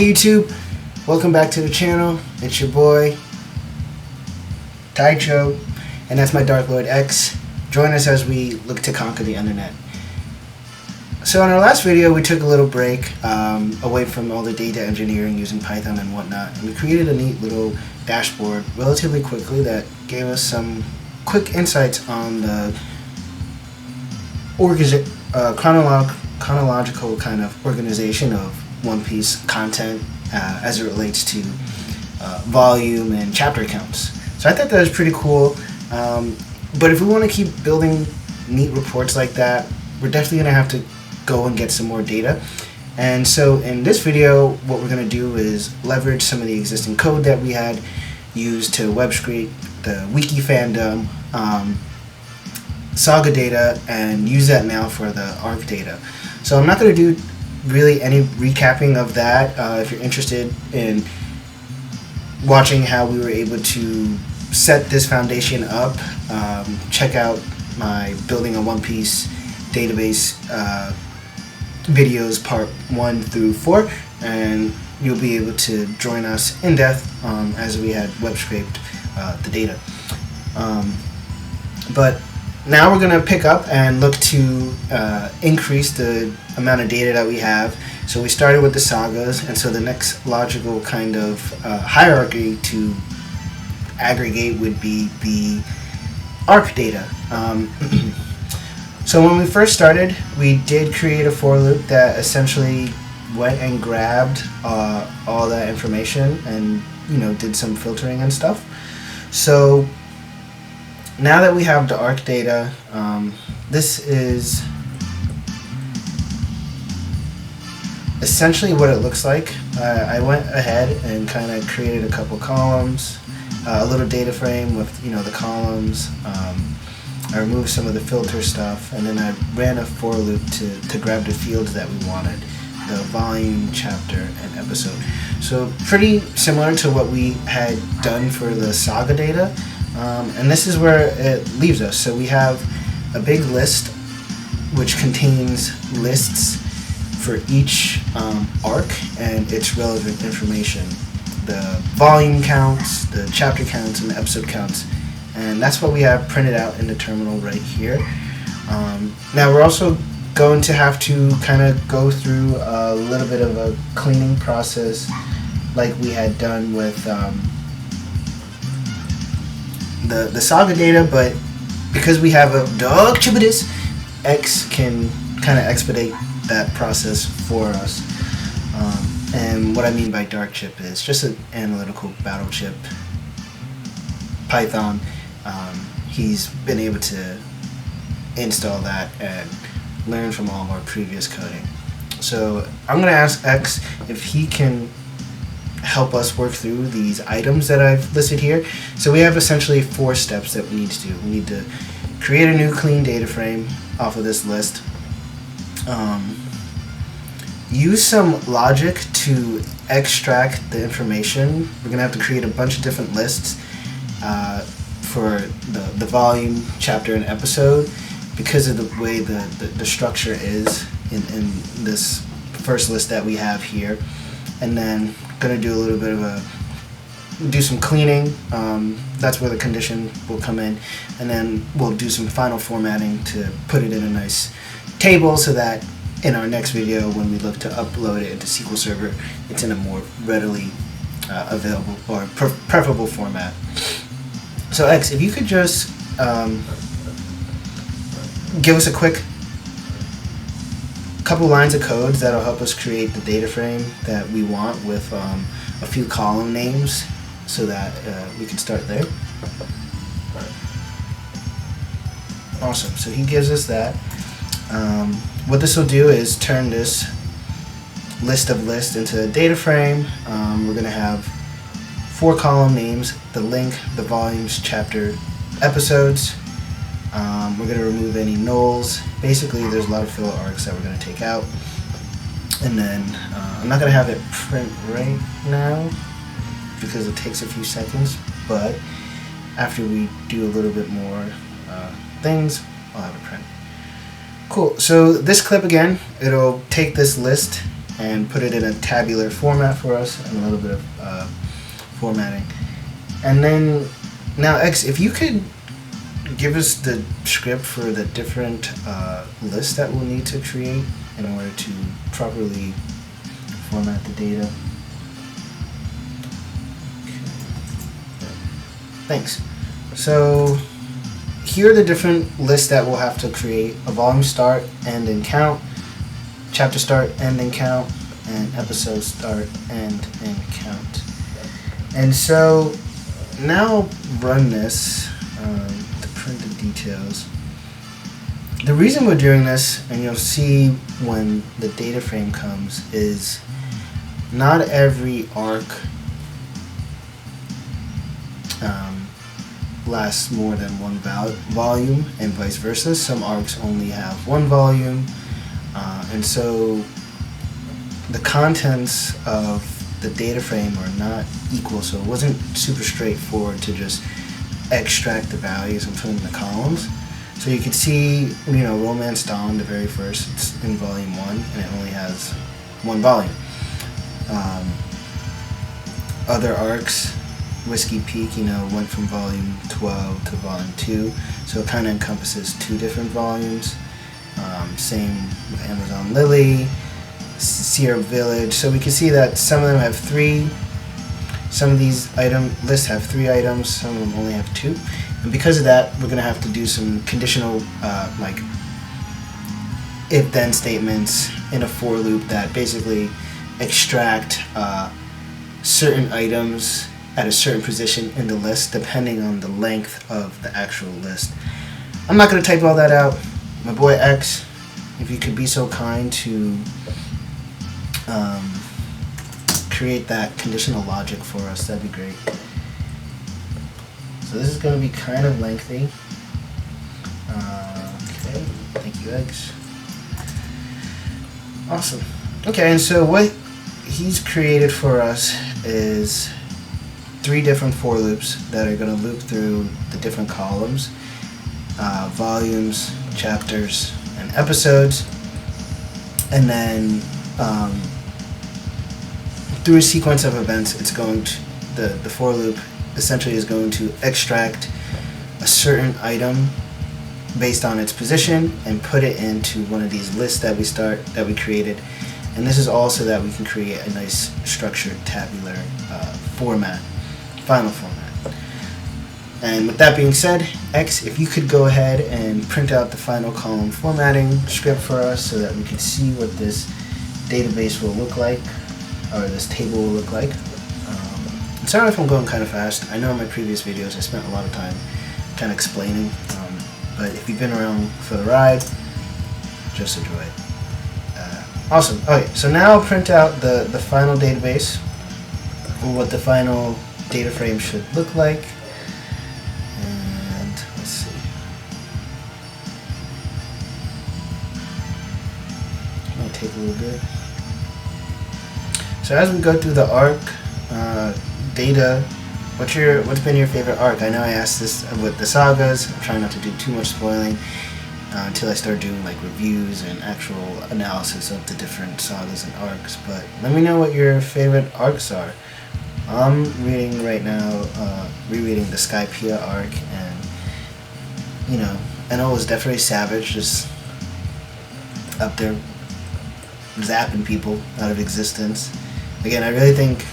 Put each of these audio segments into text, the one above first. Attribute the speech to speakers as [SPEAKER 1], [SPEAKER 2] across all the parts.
[SPEAKER 1] Hey YouTube, welcome back to the channel. It's your boy Taicho, and that's my Dark Lord X. Join us as we look to conquer the internet. So in our last video we took a little break away from all the data engineering using Python and whatnot, and we created a neat little dashboard relatively quickly that gave us some quick insights on the chronological kind of organization of One Piece content as it relates to volume and chapter counts. So I thought that was pretty cool, but if we want to keep building neat reports like that, we're definitely going to have to go and get some more data. And so in this video, what we're going to do is leverage some of the existing code that we had used to webscrape the wiki fandom saga data and use that now for the arc data. So I'm not going to do really any recapping of that. If you're interested in watching how we were able to set this foundation up, check out my Building a One Piece Database videos part 1 through 4, and you'll be able to join us in depth as we had web scraped the data. But now we're going to pick up and look to increase the amount of data that we have. So we started with the sagas, and so the next logical kind of hierarchy to aggregate would be the arc data. So when we first started, we did create a for loop that essentially went and grabbed all that information and did some filtering and stuff. So now that we have the arc data, this is essentially what it looks like. I went ahead and kind of created a couple columns, a little data frame with the columns. I removed some of the filter stuff, and then I ran a for loop to grab the fields that we wanted, the volume, chapter, and episode. So pretty similar to what we had done for the saga data. And this is where it leaves us. So we have a big list which contains lists for each arc and its relevant information. The volume counts, the chapter counts, and the episode counts. And that's what we have printed out in the terminal right here. Now we're also going to have to kind of go through a little bit of a cleaning process like we had done with the saga data, but because we have a dog chipidus, X can kind of expedite that process for us. And what I mean by dark chip is just an analytical battle chip Python. He's been able to install that and learn from all of our previous coding. So I'm going to ask X if he can help us work through these items that I've listed here. So we have essentially 4 steps that we need to do. We need to create a new clean data frame off of this list. Use some logic to extract the information. We're going to have to create a bunch of different lists for the volume, chapter, and episode because of the way the structure is in this first list that we have here. And then going to do a little bit of do some cleaning. That's where the condition will come in, and then we'll do some final formatting to put it in a nice table so that in our next video, when we look to upload it into SQL Server, it's in a more readily available or preferable format. So X, if you could just give us a quick couple lines of codes that'll help us create the data frame that we want with a few column names so that we can start there. Awesome. So he gives us that. What this will do is turn this list of lists into a data frame. We're going to have 4 column names: the link, the volumes, chapter, episodes. We're going to remove any nulls. Basically, there's a lot of filler arcs that we're going to take out. And then I'm not going to have it print right now because it takes a few seconds, but after we do a little bit more things, I'll have it print. Cool. So this clip again, it'll take this list and put it in a tabular format for us, and a little bit of formatting. And then now X, if you could give us the script for the different lists that we'll need to create in order to properly format the data. Thanks. So here are the different lists that we'll have to create: a volume start, end, and count, chapter start, end, and count, and episode start, end, and count. And so now I'll run this to print the details. The reason we're doing this, and you'll see when the data frame comes, is not every arc lasts more than one volume, and vice versa. Some arcs only have one volume, and so the contents of the data frame are not equal, so it wasn't super straightforward to just extract the values and put them in the columns. So you can see, Romance Dawn, the very first, it's in volume 1, and it only has one volume. Other arcs, Whiskey Peak, went from volume 12 to volume 2, so it kind of encompasses 2 different volumes. Same with Amazon Lily, Sierra Village. So we can see that some of them have 3. Some of these lists have 3 items. Some of them only have 2. And because of that, we're going to have to do some conditional, like if-then statements in a for loop that basically extract certain items at a certain position in the list depending on the length of the actual list. I'm not going to type all that out. My boy X, if you could be so kind to create that conditional logic for us, that'd be great. So this is going to be kind of lengthy. Okay, thank you X. Awesome. Okay, and so what he's created for us is 3 different for loops that are going to loop through the different columns, volumes, chapters, and episodes, and then through a sequence of events, it's going to the for loop essentially is going to extract a certain item based on its position and put it into one of these lists that we created. And this is also that we can create a nice structured tabular format, final format. And with that being said, X, if you could go ahead and print out the final column formatting script for us so that we can see what this database will look like, or this table will look like. I'm sorry if I'm going kind of fast. I know in my previous videos I spent a lot of time kind of explaining, but if you've been around for the ride, just enjoy it. Awesome. Okay, so now I'll print out the final database, what the final data frame should look like. And let's see. Might take a little bit. So as we go through the arc data, what's been your favorite arc? I know I asked this with the sagas. I'm trying not to do too much spoiling until I start doing like reviews and actual analysis of the different sagas and arcs. But let me know what your favorite arcs are. I'm reading right now, rereading the Skypiea arc, and I know it was definitely savage, just up there zapping people out of existence. Again, I really think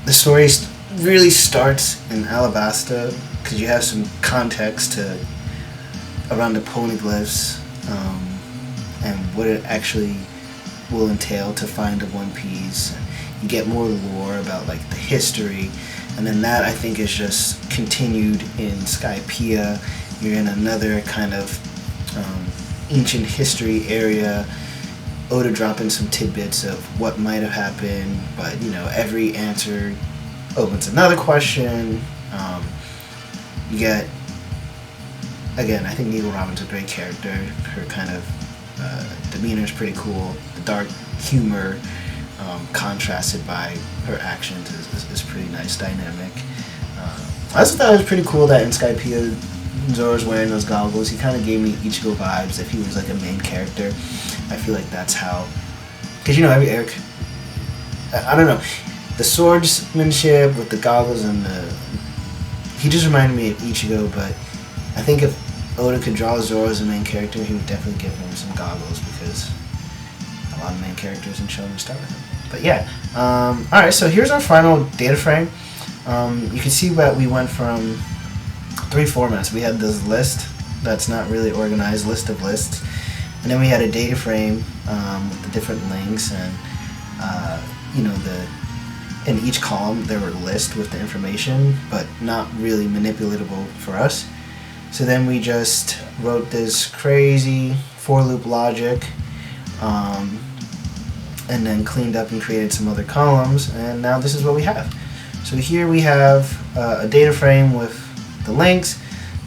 [SPEAKER 1] the story really starts in Alabasta because you have some context around the poneglyphs and what it actually will entail to find the One Piece. You get more lore about like the history, and then that I think is just continued in Skypiea. You're in another kind of ancient history area. Oda dropping some tidbits of what might have happened, but every answer opens another question. You get, again, I think Needle Robin's a great character. Her kind of demeanor is pretty cool. The dark humor contrasted by her actions is pretty nice dynamic. I also thought it was pretty cool that in Skypiea, Zoro's wearing those goggles. He kind of gave me Ichigo vibes if he was like a main character. I feel like that's how because you know every arc. I don't know, the swordsmanship with the goggles and the. He just reminded me of Ichigo, but I think if Oda could draw Zoro as a main character, he would definitely give him some goggles because a lot of main characters in shonen start with him. But yeah, alright, so here's our final data frame. You can see that we went from 3 formats. We had this list that's not really organized, list of lists, and then we had a data frame with the different links, and you know, in each column there were lists with the information, but not really manipulatable for us. So then we just wrote this crazy for loop logic, and then cleaned up and created some other columns, and now this is what we have. So here we have a data frame with the links,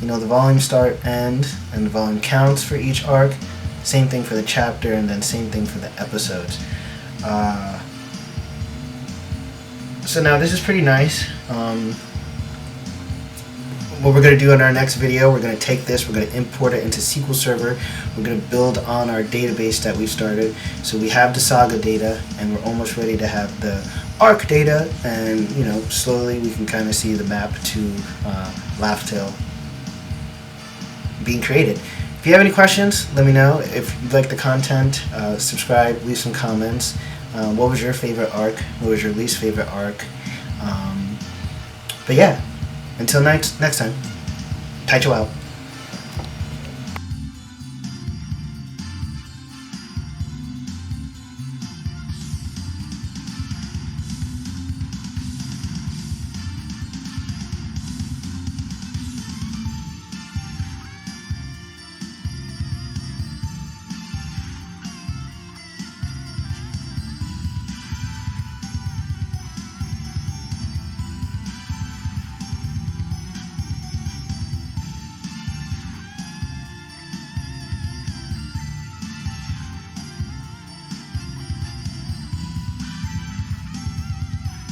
[SPEAKER 1] you know, the volume start, end, and the volume counts for each arc. Same thing for the chapter, and then same thing for the episodes. So now this is pretty nice. What we're going to do in our next video, we're going to take this, we're going to import it into SQL Server, we're going to build on our database that we've started. So we have the saga data, and we're almost ready to have the arc data, and you know, slowly we can kind of see the map to Laugh Tale being created. If you have any questions, let me know. If you like the content, subscribe, leave some comments. What was your favorite arc? What was your least favorite arc? But yeah, until next time, Taicho out.